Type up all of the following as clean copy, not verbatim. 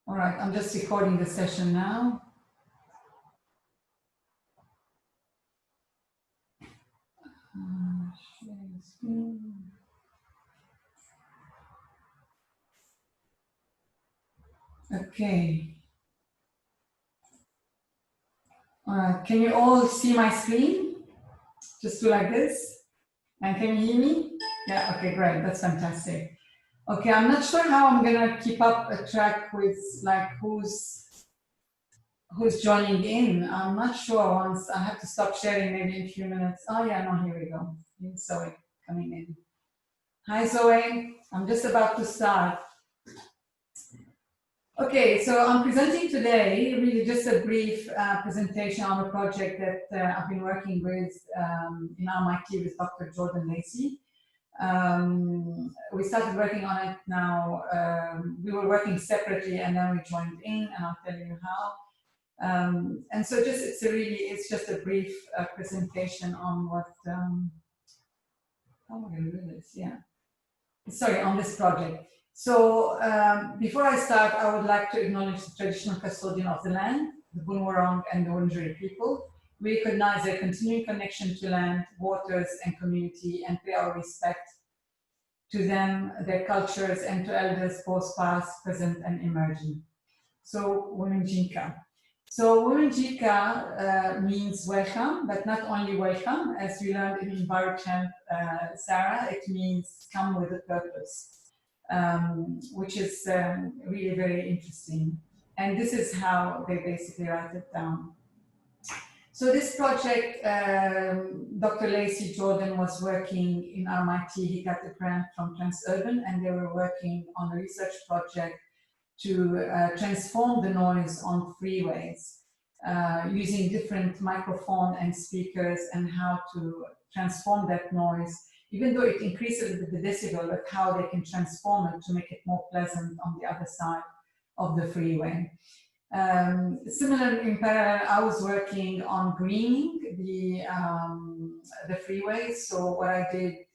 All right, I'm just recording the session now. Share screen. Okay. All right, can you all see my screen? Just do like this. And can you hear me? Yeah, okay, great. That's fantastic. Okay, I'm not sure how I'm gonna keep up a track with like who's joining in. I'm not sure. Once I have to stop sharing maybe in a few minutes. Oh yeah, no, here we go. Here's Zoe coming in. Hi Zoe, I'm just about to start. Okay, so I'm presenting today really just a brief presentation on a project that I've been working with in MIT with Dr. Jordan Lacey. We started working on it now. We were working separately and then we joined in, and I'll tell you how. And so it's just a brief presentation on what, how am I going to do this? Yeah. Sorry, on this project. So before I start, I would like to acknowledge the traditional custodian of the land, the Bunwurrung and the Wurundjeri people. We recognize their continuing connection to land, waters, and community, and pay our respect to them, their cultures, and to elders both past, present, and emerging. So Wurundjinka. So Wurundjika means welcome, but not only welcome, as we learned in EnviroChamp, Sarah, it means come with a purpose, which is really very interesting. And this is how they basically write it down. So this project, Dr. Lacey Jordan was working in MIT. He got a grant from Transurban, and they were working on a research project to transform the noise on freeways using different microphone and speakers, and how to transform that noise, even though it increases the decibel, but how they can transform it to make it more pleasant on the other side of the freeway. Similar in parallel, I was working on greening the freeways. So what I did,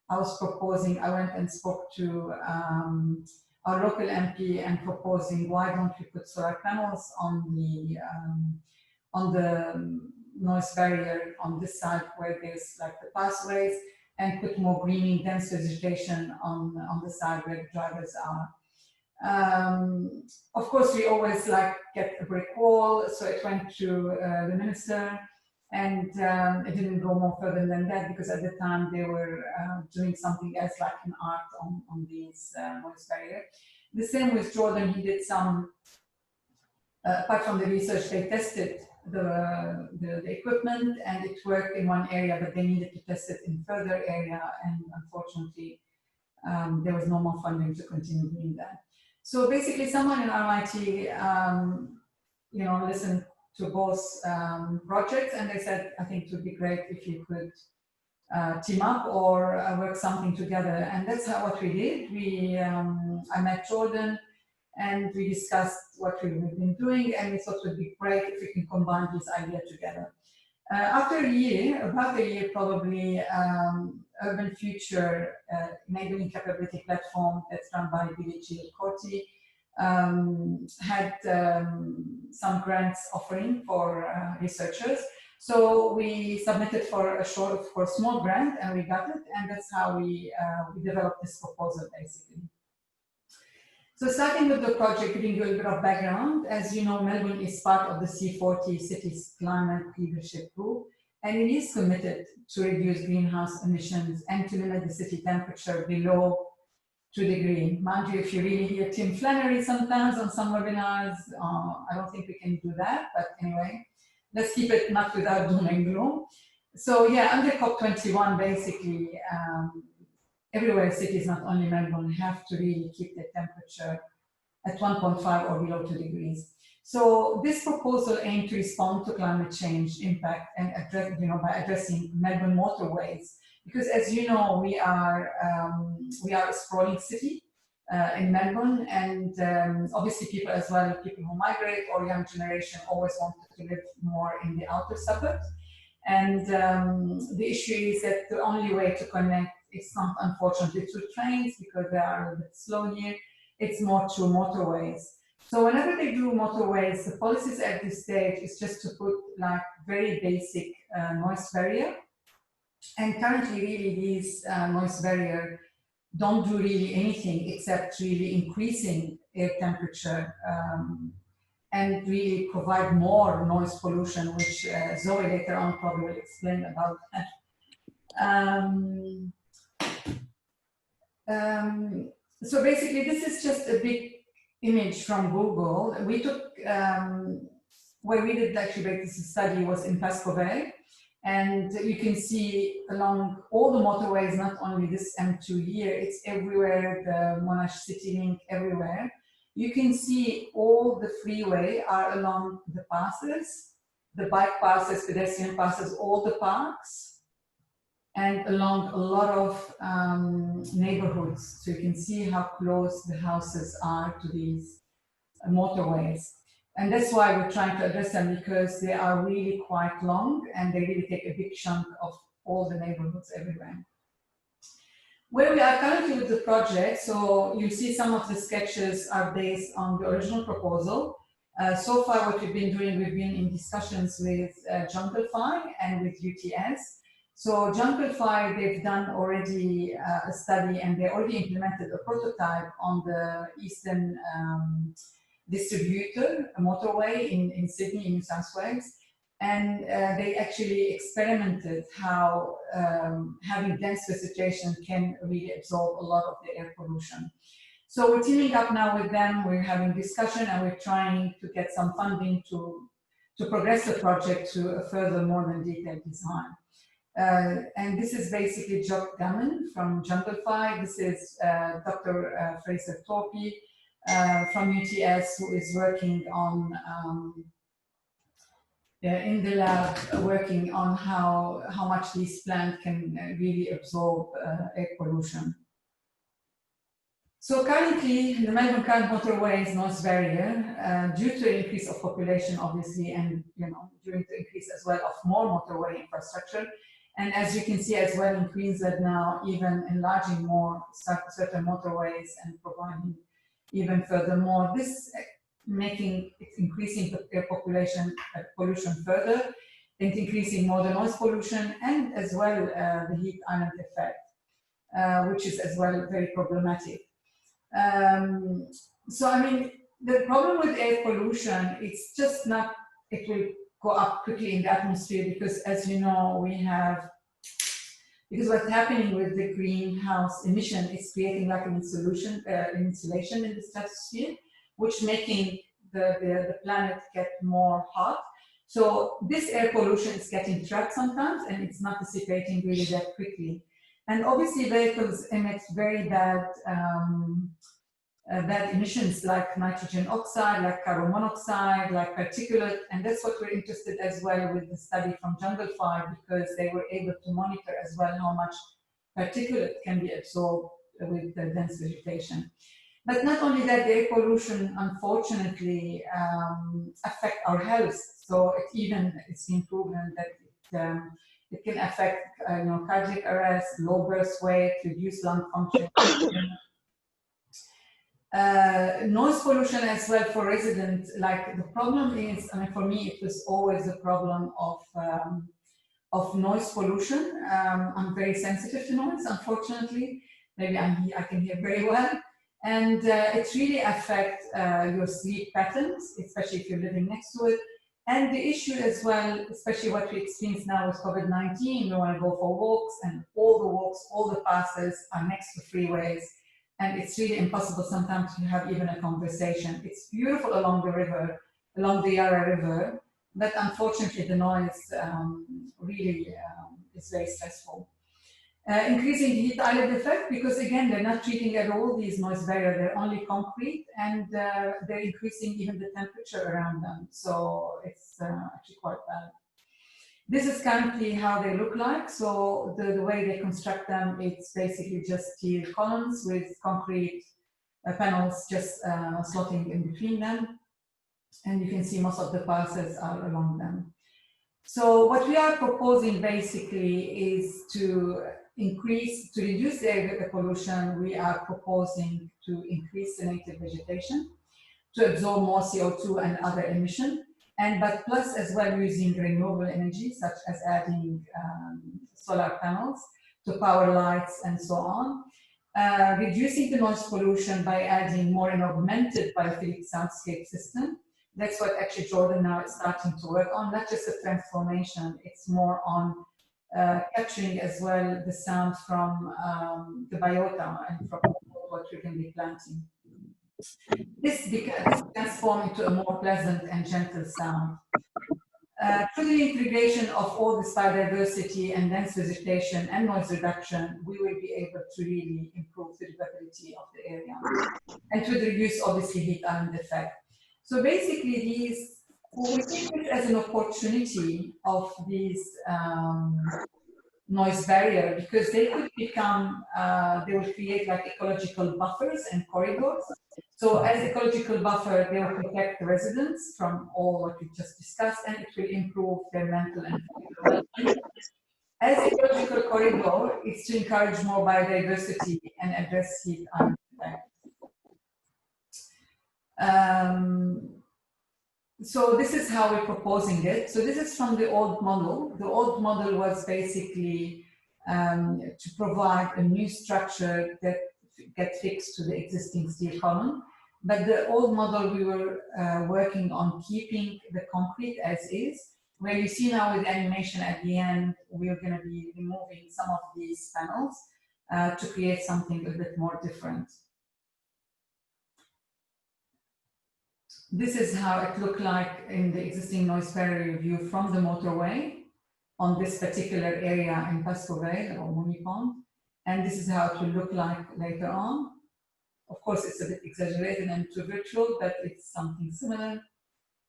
I was proposing, I went and spoke to our local MP and proposing, why don't we put solar panels on the noise barrier on this side where there's like the pathways, and put more greening, dense vegetation on the side where the drivers are. Of course, we always like get a brick wall, so it went to the minister, and it didn't go more further than that, because at the time they were doing something else like an art on these noise barrier. The same with Jordan. He did some, apart from the research, they tested the equipment, and it worked in one area, but they needed to test it in further area, and unfortunately there was no more funding to continue doing that. So basically, someone in MIT, listened to both projects, and they said, I think it would be great if you could team up or work something together. And that's what we did. I met Jordan, and we discussed what we've been doing, and we thought it would be great if we can combine this idea together. After a year, about a year probably, Urban Future enabling capability platform that's run by BHG Corti had some grants offering for researchers. So we submitted for a small grant, and we got it, and that's how we developed this proposal basically. So starting with the project, giving you a little bit of background, as you know, Melbourne is part of the C40 Cities Climate Leadership Group, and it is committed to reduce greenhouse emissions and to limit the city temperature below 2 degrees. Mind you, if you really hear Tim Flannery sometimes on some webinars, I don't think we can do that, but anyway, let's keep it not without doom and gloom. So yeah, under COP21, basically, everywhere cities, not only Melbourne, have to really keep their temperature at 1.5 or below 2 degrees. So this proposal aimed to respond to climate change impact and address, by addressing Melbourne motorways, because as you know, we are a sprawling city in Melbourne, and obviously people as well, people who migrate or young generation always want to live more in the outer suburbs. And the issue is that the only way to connect is not, unfortunately, through trains, because they are a little bit slow here. it's more through motorways. So whenever they do motorways, the policies at this stage is just to put like very basic noise barrier. And currently, really, these noise barrier don't do really anything except really increasing air temperature and really provide more noise pollution, which Zoe later on probably will explain about that. So basically, this is just a big image from Google. We took, where we did actually make this study was in Pasco Bay. And you can see along all the motorways, not only this M2 here, it's everywhere, the Monash City Link, everywhere. You can see all the freeway are along the passes, the bike passes, pedestrian passes, all the parks, and along a lot of neighborhoods. So you can see how close the houses are to these motorways. And that's why we're trying to address them, because they are really quite long and they really take a big chunk of all the neighborhoods everywhere. Where we are currently with the project, so you see some of the sketches are based on the original proposal. So far what we've been doing, we've been in discussions with Junglify and with UTS. So Junglify, they've done already a study and they already implemented a prototype on the Eastern distributor, a motorway in Sydney, in New South Wales. And they actually experimented how having dense vegetation can really absorb a lot of the air pollution. So we're teaming up now with them, we're having discussion and we're trying to get some funding to progress the project to a further more than detailed design. And this is basically Jock Gammon from Junglify. This is Dr. Fraser Torpy from UTS, who is working on in the lab, working on how much this plant can really absorb air pollution. So currently, the Melbourne Current Motorway is noise barrier due to the increase of population, obviously, and during the increase as well of more motorway infrastructure. And as you can see as well in Queensland now, even enlarging more certain motorways and providing even furthermore, this making it increasing the air population pollution further, and increasing more the noise pollution and as well the heat island effect, which is as well very problematic. So I mean, the problem with air pollution, it's just not, it will go up quickly in the atmosphere because, as you know, we have, because what's happening with the greenhouse emission is creating like an insulation in the stratosphere, which making the planet get more hot. So this air pollution is getting trapped sometimes and it's not dissipating really that quickly. And obviously vehicles emit very bad bad emissions like nitrogen oxide, like carbon monoxide, like particulate, and that's what we're interested as well with the study from Junglify, because they were able to monitor as well how much particulate can be absorbed with the dense vegetation. But not only that, the air pollution unfortunately affect our health. So it's been proven that it can affect cardiac arrest, low birth weight, reduced lung function. Noise pollution as well for residents. Like the problem is, I mean, for me, it was always a problem of noise pollution. I'm very sensitive to noise, unfortunately. Maybe I can hear very well. And it really affects your sleep patterns, especially if you're living next to it. And the issue as well, especially what we experience now with COVID-19, we want to go for walks, and all the walks, all the passes are next to freeways. And it's really impossible sometimes to have even a conversation. It's beautiful along the river, along the Yarra River, but unfortunately the noise really is very stressful. Increasing the heat island effect, because again, they're not treating at all these noise barrier, they're only concrete, and they're increasing even the temperature around them. So it's actually quite bad. This is currently how they look like. So the way they construct them, it's basically just steel columns with concrete panels just slotting in between them. And you can see most of the passes are along them. So what we are proposing basically is to to reduce the air pollution, we are proposing to increase the native vegetation to absorb more CO2 and other emission, but plus as well using renewable energy, such as adding solar panels to power lights and so on. Reducing the noise pollution by adding more an augmented biophilic soundscape system. That's what actually Jordan now is starting to work on, not just a transformation, it's more on capturing as well the sound from the biota and from what we're going to be planting. This transforms into a more pleasant and gentle sound. Through the integration of all this biodiversity and dense vegetation and noise reduction, we will be able to really improve the livability of the area and to reduce obviously heat island effect. So basically we take it as an opportunity of these noise barrier, because they could become, they will create like ecological buffers and corridors. So as ecological buffer, they will protect the residents from all what we just discussed, and it will improve their mental and physical well-being. As ecological corridor, it's to encourage more biodiversity and address heat island effect. So this is how we're proposing it. So this is from the old model. The old model was basically to provide a new structure that gets fixed to the existing steel column. But the old model, we were working on keeping the concrete as is. Where you see now with the animation at the end, we're going to be removing some of these panels to create something a bit more different. This is how it looked like in the existing noise barrier view from the motorway on this particular area in Pasco Vale or Muni Pond. And this is how it will look like later on. Of course, it's a bit exaggerated and too virtual, but it's something similar.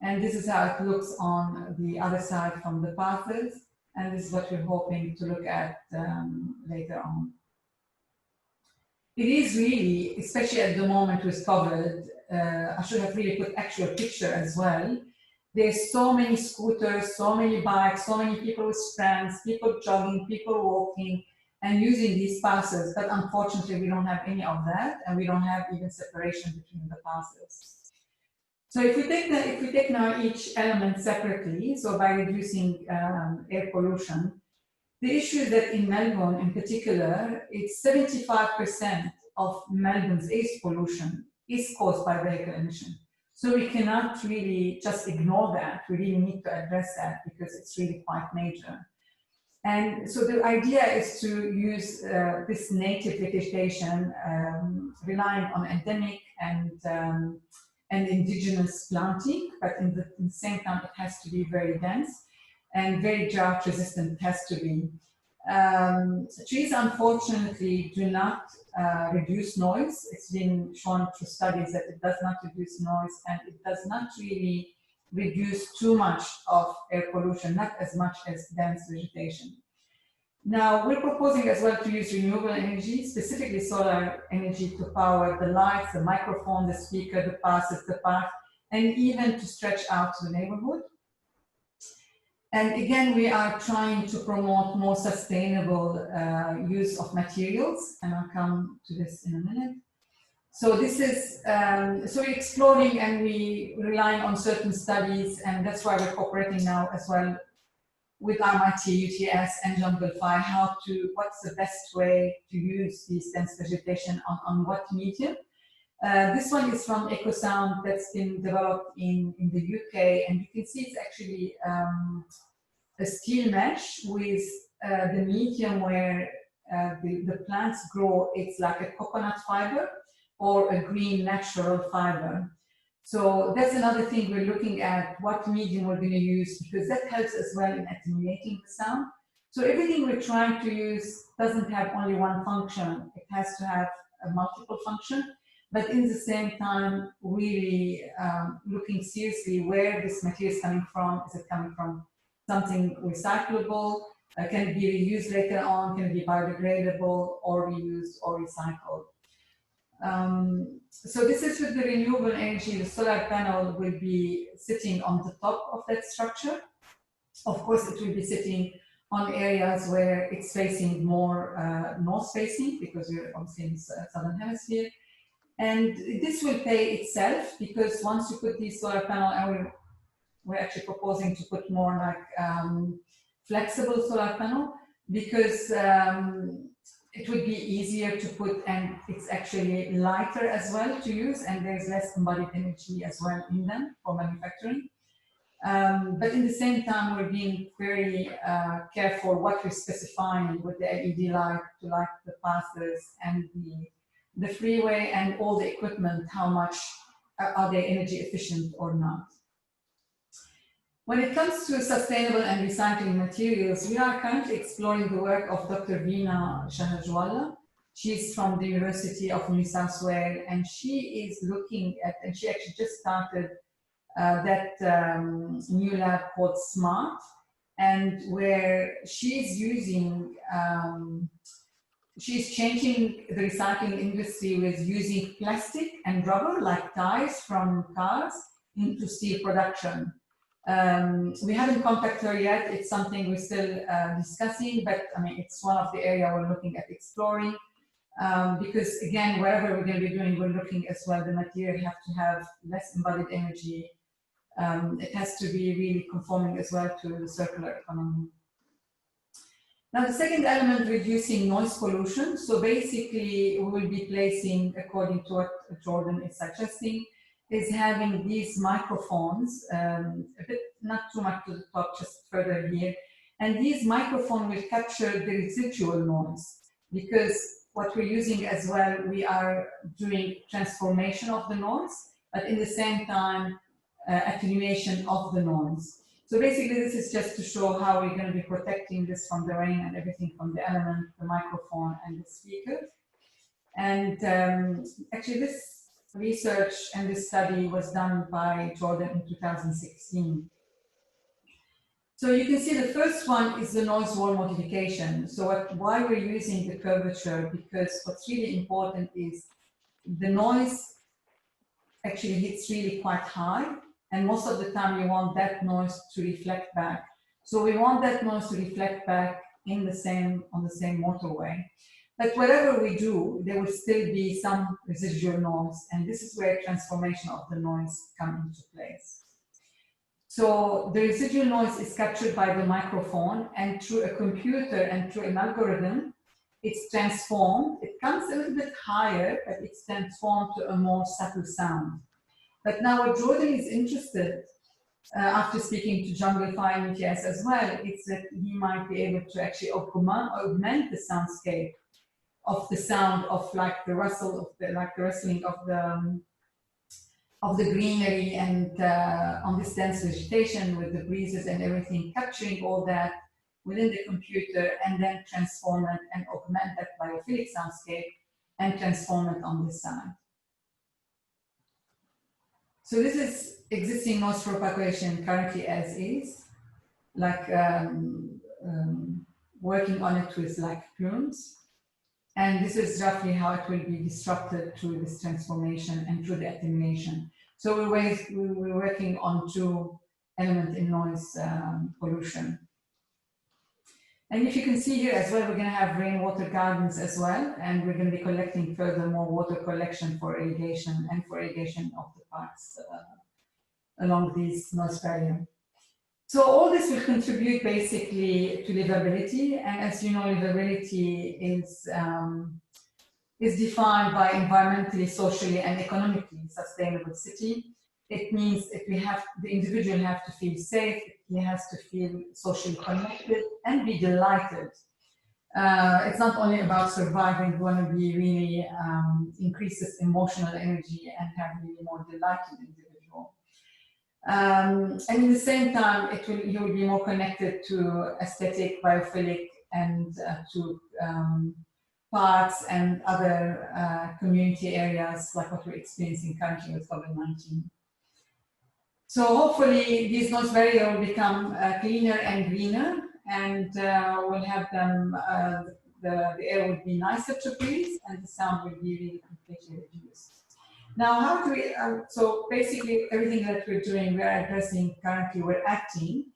And this is how it looks on the other side from the paths. And this is what we're hoping to look at later on. It is really, especially at the moment with COVID, I should have really put actual picture as well. There's so many scooters, so many bikes, so many people with strands, people jogging, people walking, and using these passes. But unfortunately, we don't have any of that, and we don't have even separation between the passes. So if we take now each element separately, so by reducing air pollution, the issue is that in Melbourne in particular, it's 75% of Melbourne's air pollution is caused by vehicle emission. So we cannot really just ignore that. We really need to address that because it's really quite major. And so the idea is to use this native vegetation, relying on endemic and indigenous planting, but in the same time it has to be very dense and very drought resistant. It has to be. Trees unfortunately do not reduce noise. It's been shown through studies that it does not reduce noise, and it does not really reduce too much of air pollution, not as much as dense vegetation. Now, we're proposing as well to use renewable energy, specifically solar energy, to power the lights, the microphone, the speaker, the passes, the path, and even to stretch out to the neighborhood. And again, we are trying to promote more sustainable use of materials, and I'll come to this in a minute. So this is, so we're exploring and we relying on certain studies, and that's why we're cooperating now as well with MIT, UTS, and Jungle Fire, what's the best way to use this dense vegetation on what medium. This one is from EcoSound that's been developed in the UK, and you can see it's actually a steel mesh with the medium where the plants grow. It's like a coconut fiber or a green natural fiber. So that's another thing we're looking at, what medium we're going to use, because that helps as well in attenuating the sound. So everything we're trying to use doesn't have only one function. It has to have a multiple function, but in the same time, really looking seriously where this material is coming from. Is it coming from something recyclable? Can it be reused later on? Can it be biodegradable or reused or recycled? So this is with the renewable energy. The solar panel will be sitting on the top of that structure. Of course, it will be sitting on areas where it's facing more north facing, because we're obviously in the southern hemisphere. And this will pay itself, because once you put these solar panel, and we're actually proposing to put more like flexible solar panel, because it would be easier to put, and it's actually lighter as well to use, and there's less embodied energy as well in them for manufacturing. But in the same time, we're being very careful what we're specifying with the LED light to light the paths and the freeway and all the equipment, how much are they energy efficient or not. When it comes to sustainable and recycling materials, we are currently exploring the work of Dr. Veena Shahajwala. She's from the University of New South Wales, and she is looking at, and she actually just started that new lab called SMART, and where she's using, she's changing the recycling industry with using plastic and rubber, like tires from cars, into steel production. We haven't contacted her yet. It's something we're still discussing, but I mean, it's one of the areas we're looking at exploring. Because again, whatever we're going to be doing, we're looking as well, the material have to have less embodied energy. It has to be really conforming as well to the circular economy. Now, the second element, reducing noise pollution. So basically, we will be placing, according to what Jordan is suggesting, is having these microphones, a bit not too much to the top, just further here. And these microphones will capture the residual noise, because what we're using as well, we are doing transformation of the noise, but in the same time, attenuation of the noise. So basically, this is just to show how we're going to be protecting this from the rain and everything from the element, the microphone, and the speaker. And actually, this research and this study was done by Jordan in 2016. So you can see the first one is the noise wall modification. So why we're using the curvature, because what's really important is the noise actually hits really quite high, and most of the time you want that noise to reflect back. So we want that noise to reflect back in the same, on the same motorway. But whatever we do, there will still be some residual noise, and this is where transformation of the noise comes into place. So the residual noise is captured by the microphone, and through a computer and through an algorithm, it's transformed. It comes a little bit higher, but it's transformed to a more subtle sound. But now what Jordan is interested, after speaking to Jungle Fire UTS as well, is that he might be able to actually augment the soundscape of the sound of like the rustle of the, like the rustling of the greenery and on this dense vegetation with the breezes and everything, capturing all that within the computer, and then transform it and augment that biophilic soundscape and transform it on this side. So this is existing noise propagation currently as is, like working on it with like plumes. And this is roughly how it will be disrupted through this transformation and through the attenuation. So we're working on two elements in noise pollution. And if you can see here as well, we're going to have rainwater gardens as well, and we're going to be collecting furthermore water collection for irrigation and for irrigation of the parks along these noise barrier. So all this will contribute basically to livability, and as you know, livability is defined by environmentally, socially, and economically sustainable city. It means that the individual have to feel safe, he has to feel socially connected and be delighted. It's not only about surviving, we want to be really increases emotional energy and have really more delighted individual. And in the same time, you will be more connected to aesthetic, biophilic, and to parks and other community areas like what we're experiencing currently with COVID-19. So hopefully these noise barriers will become cleaner and greener, and we'll have them, the air will be nicer to breathe, and the sound will be really completely reduced. Now, how do we, so basically everything that we're doing, we're addressing currently, we're acting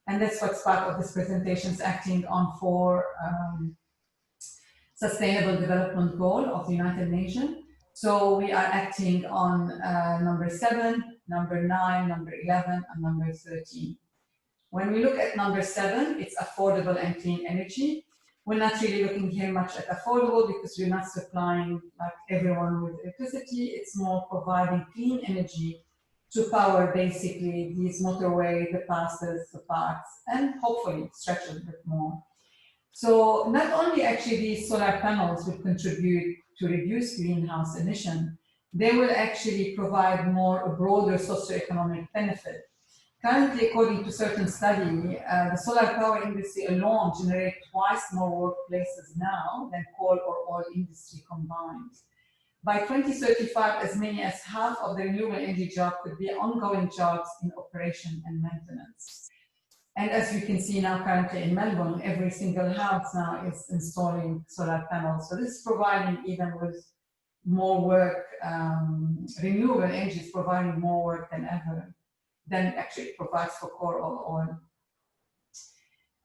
And that's what's part of this presentation, is acting on 4 Sustainable Development Goal of the United Nations. So we are acting on number 7, number 9, number 11, and number 13. When we look at number 7, it's affordable and clean energy. We're not really looking here much at affordable because we're not supplying like everyone with electricity. It's more providing clean energy to power basically these motorway, the passes, the parks, and hopefully stretch a bit more. So not only actually these solar panels will contribute to reduce greenhouse emission, they will actually provide a broader socioeconomic benefit. Currently, according to certain study, the solar power industry alone generates twice more workplaces now than coal or oil industry combined. By 2035, as many as half of the renewable energy jobs could be ongoing jobs in operation and maintenance. And as you can see now currently in Melbourne, every single house now is installing solar panels. So this is providing, even with more work, renewable energy is providing more work than ever, than actually it provides for coal or oil.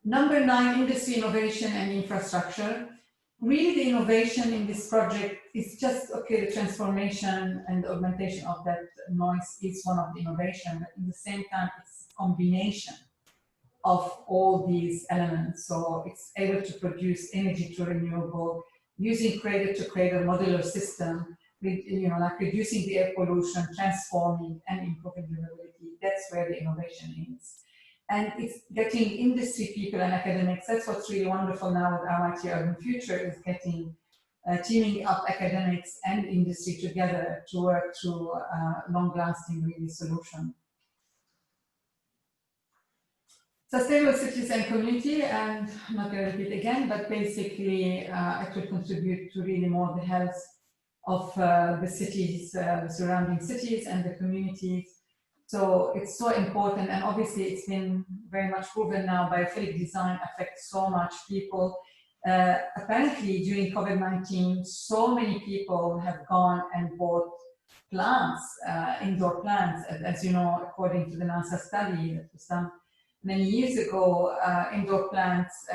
Number 9, industry innovation and infrastructure. Really the innovation in this project is just, okay, the transformation and the augmentation of that noise is one of the innovation, but at the same time, it's a combination of all these elements. So it's able to produce energy to renewable, using cradle-to-cradle modular system, with, like reducing the air pollution, transforming and improving livability. That's where the innovation is. And it's getting industry people and academics. That's what's really wonderful now with MIT Urban Future, is getting, teaming up academics and industry together to work through long-lasting really solution. Sustainable cities and community, and I'm not going to repeat again, but basically it will contribute to really more the health of the cities, the surrounding cities and the communities. So it's so important, and obviously it's been very much proven now, biophilic design affects so much people. Apparently during COVID-19, so many people have gone and bought plants, indoor plants, as you know, according to the NASA study that was done many years ago. Indoor plants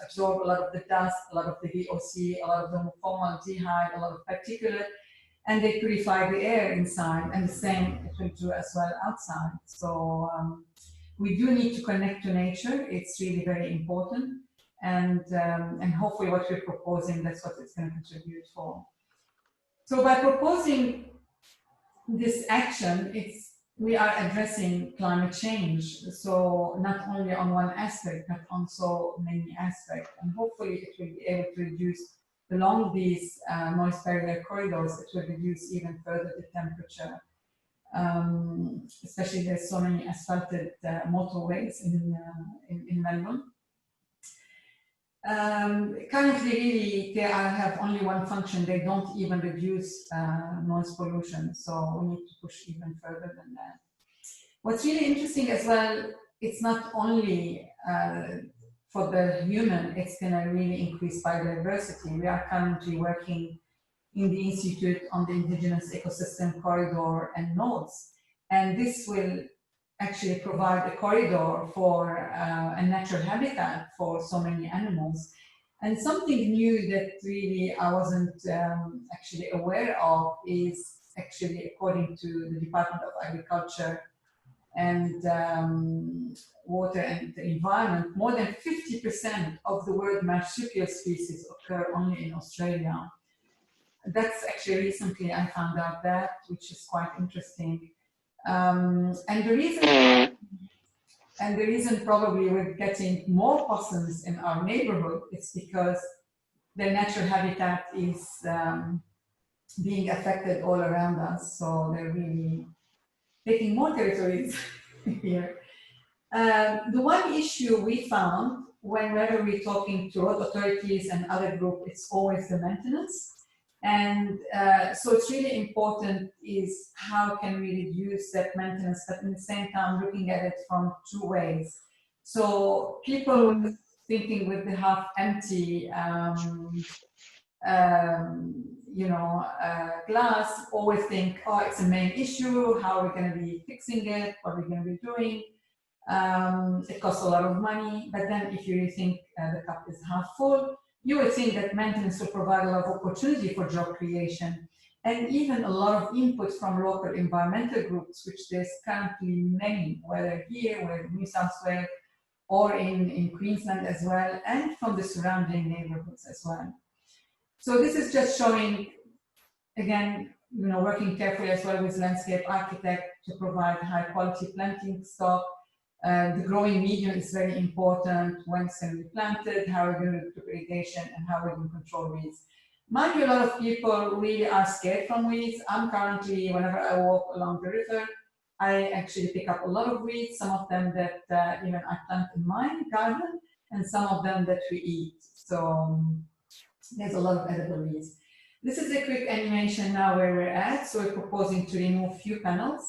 absorb a lot of the dust, a lot of the VOC, a lot of the formaldehyde, a lot of particulate, and they purify the air inside, and the same it will do as well outside. So we do need to connect to nature. It's really very important, and hopefully what we're proposing, that's what it's going to contribute for. So by proposing this action, we are addressing climate change. So not only on one aspect, but on so many aspects, and hopefully it will be able to reduce along these noise barrier corridors. It will reduce even further the temperature. Especially there's so many asphalted motorways in Melbourne. Currently, really, they have only one function. They don't even reduce noise pollution. So we need to push even further than that. What's really interesting as well, it's not only for the human, it's going to really increase biodiversity. We are currently working in the Institute on the Indigenous Ecosystem Corridor and nodes. And this will actually provide a corridor for a natural habitat for so many animals. And something new that really I wasn't actually aware of is actually, according to the Department of Agriculture and Water and the Environment, more than 50% of the world marsupial species occur only in Australia. That's actually recently I found out that, which is quite interesting. And the reason probably we're getting more possums in our neighborhood is because their natural habitat is being affected all around us. So they're really taking more territories here. The one issue we found whenever we're talking to road authorities and other groups, it's always the maintenance. And so it's really important is how can we reduce that maintenance, but at the same time looking at it from 2 ways. So people thinking with the half empty glass always think, oh, it's a main issue, how are we going to be fixing it, what are we going to be doing? It costs a lot of money, but then if you think the cup is half full, you would think that maintenance will provide a lot of opportunity for job creation and even a lot of input from local environmental groups, which there's currently many, whether here, whether in New South Wales, or in Queensland as well, and from the surrounding neighborhoods as well. So this is just showing, again, working carefully as well with landscape architect to provide high quality planting stock. The growing medium is very important. When it's going to be planted, how we're going to do irrigation, and how we're going to control weeds. Mind you, a lot of people really are scared from weeds. I'm currently, whenever I walk along the river, I actually pick up a lot of weeds, some of them that even I plant in my garden, and some of them that we eat. So there's a lot of edible weeds. This is a quick animation now where we're at. So we're proposing to remove few panels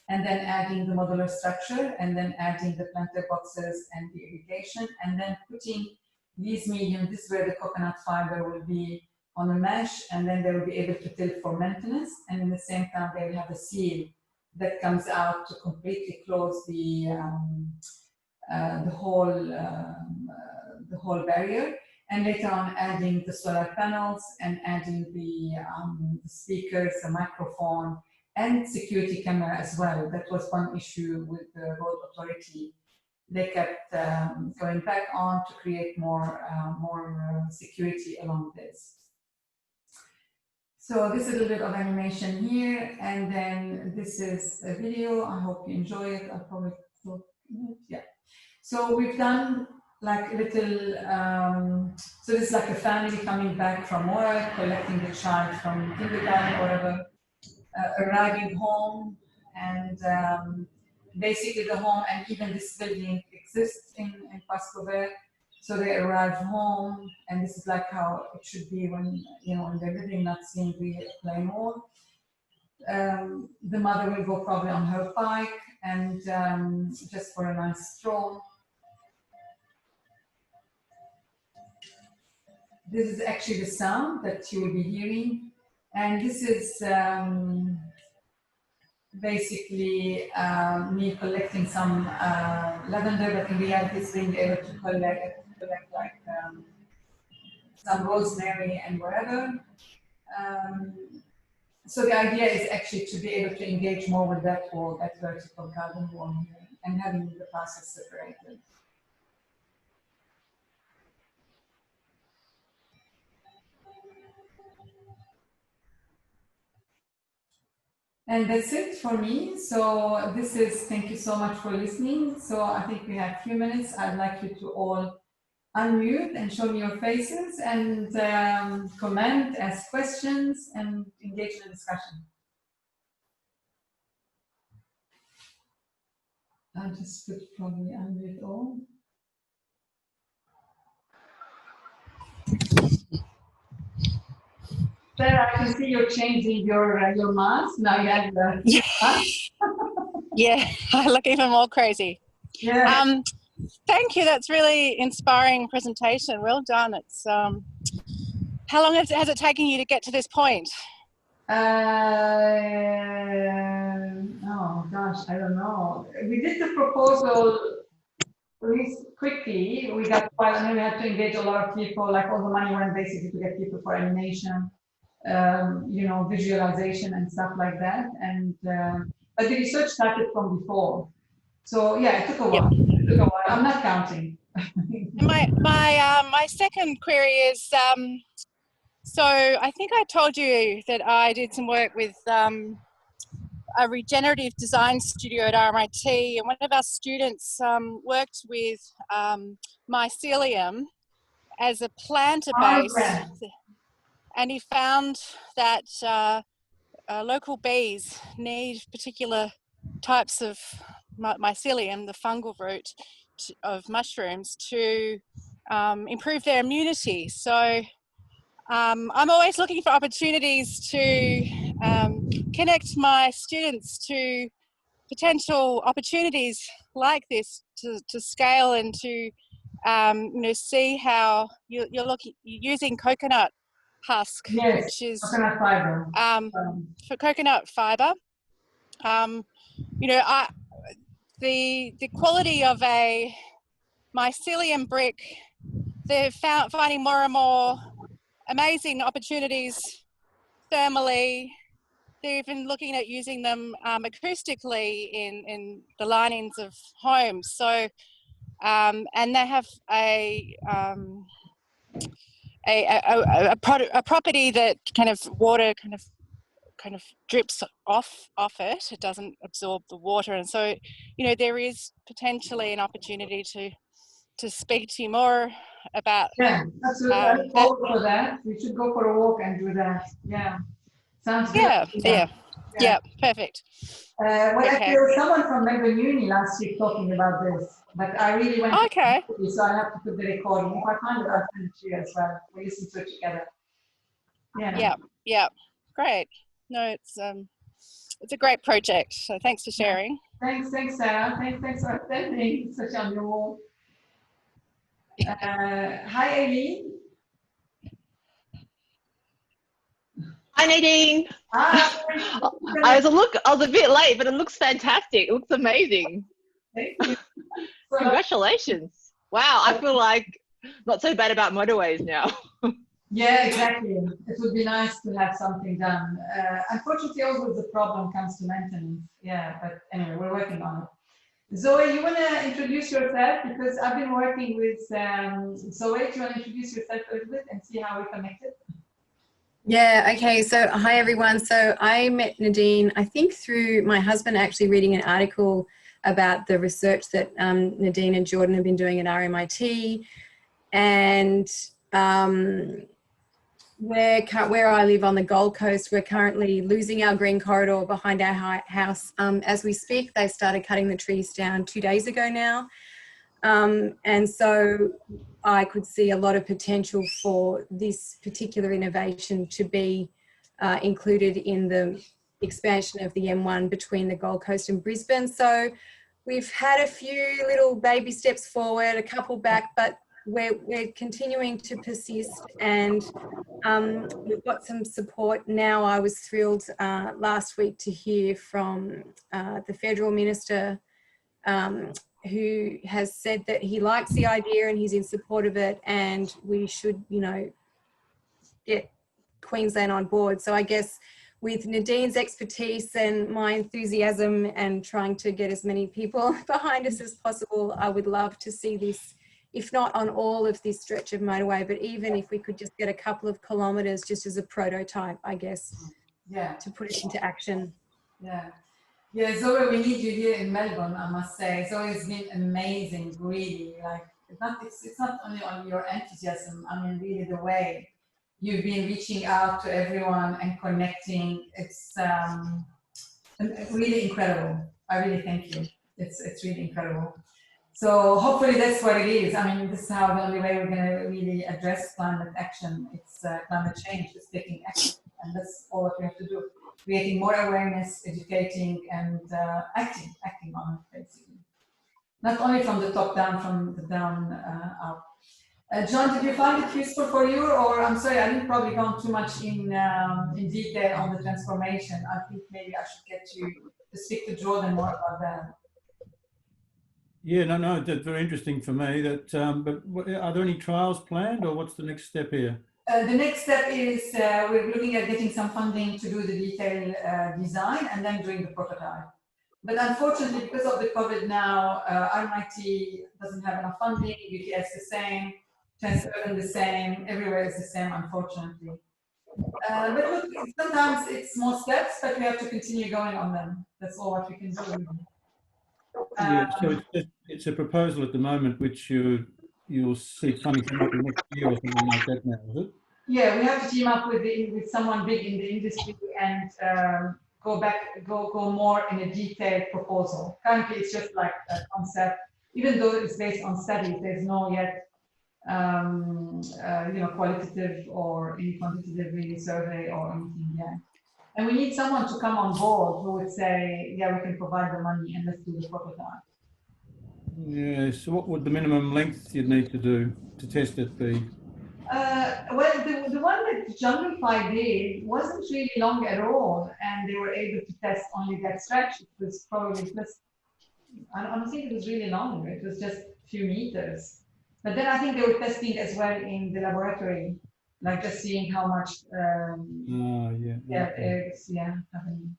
and then adding the modular structure and then adding the planter boxes and the irrigation and then putting these medium, this is where the coconut fiber will be on a mesh, and then they will be able to tilt for maintenance, and in the same time they will have a seal that comes out to completely close the whole barrier. And later on adding the solar panels and adding the speakers, the microphone, and security camera as well. That was one issue with the road authority. They kept going back on to create more security along this. So this is a little bit of animation here, and then this is a video. I hope you enjoy it. I'll probably look at it. Yeah. So we've done like a little, so this is like a family coming back from work, collecting the child from kindergarten or whatever, arriving home, and basically the home and even this building exists in Pascoe. So they arrive home, and this is like how it should be when when they're living, not seeing the plain wall. The mother will go probably on her bike and just for a nice stroll. This is actually the sound that you will be hearing, and this is basically me collecting some lavender, but in reality it's being able to collect like some rosemary and whatever. So the idea is actually to be able to engage more with that wall, that vertical garden wall here, and having the process separated. And that's it for me. So this is, thank you so much for listening. So I think we have a few minutes. I'd like you to all unmute and show me your faces and comment, ask questions, and engage in the discussion. I'll just put probably unmute all. Sarah, I can see you're changing your mask. Now you have the yeah, I look even more crazy. Yeah. Thank you. That's really inspiring presentation. Well done. It's how long has it taken you to get to this point? Oh gosh, I don't know. We did the proposal really quickly. We got quite, and we had to engage a lot of people. Like all the money went basically to get people for animation, visualization and stuff like that. And but the research started from before. So yeah, it took a while. Yep. It took a while. I'm not counting. My second query is, so I think I told you that I did some work with a regenerative design studio at RMIT, and one of our students worked with mycelium as a planter base, and he found that local bees need particular types of mycelium, the fungal root of mushrooms, to improve their immunity. So I'm always looking for opportunities to connect my students to potential opportunities like this to scale and to see how you're using coconut husk, yes, which is coconut fiber. for coconut fiber. the quality of a mycelium brick. They're finding more and more amazing opportunities thermally. They're even looking at using them acoustically in the linings of homes. So, and they have a property that kind of water kind of drips off it. It doesn't absorb the water, and so there is potentially an opportunity to speak to you more about. Yeah, absolutely. I look forward for that. We should go for a walk and do that. Yeah, sounds good. Yeah, perfect. Well, Okay. actually, there was someone from Melbourne Uni last week talking about this, but I really went Okay. to so I have to put the recording. If I find it, I'll send it to you as well. We listen to it together. Yeah. Great. No, it's a great project. So thanks for sharing. Thanks, Sarah. Thanks for attending such on your wall. Hi, Aileen. Hi, Nadine. Hi. I was a bit late, but it looks fantastic. It looks amazing. Thank you. So, Congratulations. Wow, I feel like not so bad about motorways now. yeah, exactly. It would be nice to have something done. Unfortunately, always the problem comes to maintenance. Yeah, but anyway, we're working on it. Zoe, you want to introduce yourself? Because I've been working with Zoe. Do you want to introduce yourself a little bit and see how we connected? Yeah, okay. So, hi everyone. So, I met Nadine, I think through my husband actually reading an article about the research that Nadine and Jordan have been doing at RMIT. And where I live on the Gold Coast, we're currently losing our green corridor behind our house. As we speak, they started cutting the trees down 2 days ago now. And so I could see a lot of potential for this particular innovation to be included in the expansion of the M1 between the Gold Coast and Brisbane. So we've had a few little baby steps forward, a couple back, but we're continuing to persist, and we've got some support now. I was thrilled last week to hear from the federal minister who has said that he likes the idea and he's in support of it, and we should, get Queensland on board. So I guess with Nadine's expertise and my enthusiasm and trying to get as many people behind us as possible, I would love to see this, if not on all of this stretch of motorway, but even if we could just get a couple of kilometres just as a prototype, I guess, to put it into action. Yeah, Zoe, we need you here in Melbourne, I must say. Zoe's been amazing, really. Like, it's not only on your enthusiasm, I mean, really the way you've been reaching out to everyone and connecting. It's really incredible. I really thank you. It's really incredible. So hopefully that's what it is. I mean, this is how the only way we're going to really address climate action. It's climate change. It's taking action, and that's all that we have to do. Creating more awareness, educating, and acting on it, basically. Not only from the top down, from the down up. John, did you find it useful for you? Or I'm sorry, I didn't probably go too much in detail on the transformation. I think maybe I should get you to speak to Jordan more about that. Yeah, no, that's very interesting for me. That, but are there any trials planned, or what's the next step here? The next step is we're looking at getting some funding to do the detailed design and then doing the prototype. But unfortunately, because of the COVID now, RMIT doesn't have enough funding, UTS the same, Transurban the same, everywhere is the same, unfortunately. But look, sometimes it's small steps, but we have to continue going on them. That's all what we can do. Yeah, so it's a proposal at the moment which you'll see funding come up next year or something like that now, is it? Yeah, we have to team up with someone big in the industry and go more in a detailed proposal. Currently, it's just like a concept. Even though it's based on studies, there's no yet qualitative or any quantitative really survey or anything yet. And we need someone to come on board who would say, yeah, we can provide the money and let's do the prototype. Yeah, so what would the minimum length you'd need to do to test it be? Well, the one that Junglify did wasn't really long at all, and they were able to test only that stretch. It was probably just I don't think it was really long. It was just a few meters. But then I think they were testing as well in the laboratory, like just seeing how much. Yeah. Okay. Happening.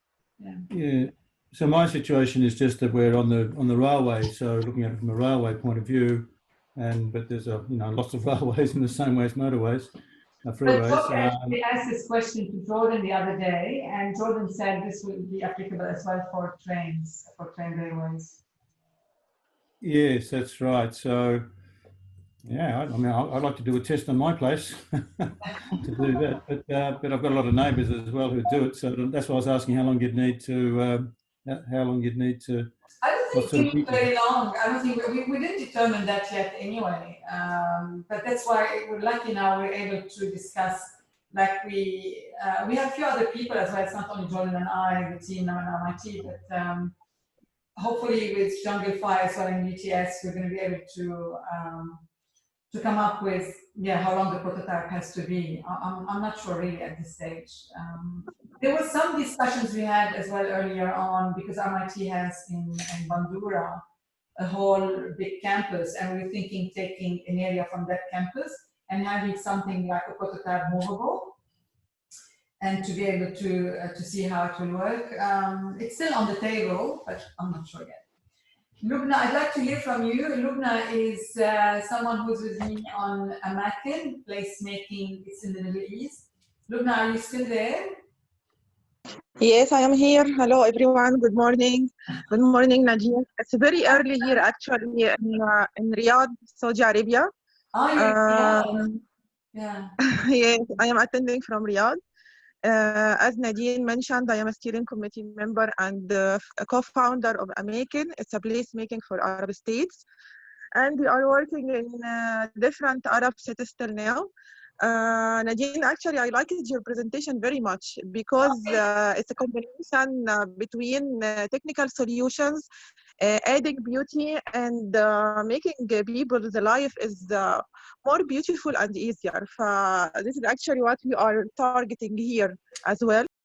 Yeah. So my situation is just that we're on the railway, so looking at it from a railway point of view, but there's lots of railways in the same way as motorways, But freeways. Bob actually asked this question to Jordan the other day, and Jordan said this will be applicable as well for trains, for train railways. Yes, that's right. So, yeah, I mean, I'd like to do a test on my place to do that, but I've got a lot of neighbours as well who do it. So that's why I was asking how long you'd need to. I don't think it very long. I don't think we didn't determine that yet anyway. But that's why we're lucky now. We're able to discuss. Like we have a few other people as well. It's not only Jordan and I, the team now in MIT, but hopefully with Jungle Fire as well in UTS, we're going to be able to come up with how long the prototype has to be. I'm not sure really at this stage. There were some discussions we had as well earlier on, because MIT has in Bandura a whole big campus, and we're thinking taking an area from that campus and having something like a prototype movable, and to be able to see how it will work. It's still on the table, but I'm not sure yet. Lubna, I'd like to hear from you. Lubna is someone who's with me on Amakin, placemaking. It's in the Middle East. Lubna, are you still there? Yes, I am here. Hello, everyone. Good morning. Good morning, Najee. It's very early here, actually, in Riyadh, Saudi Arabia. Oh, yeah. Yes, I am attending from Riyadh. As Nadine mentioned, I am a steering committee member and a co-founder of Amakin. It's a placemaking for Arab states. And we are working in different Arab cities till now. Nadine, actually, I liked your presentation very much because it's a combination between technical solutions, adding beauty, and making people's life is more beautiful and easier. This is actually what we are targeting here as well.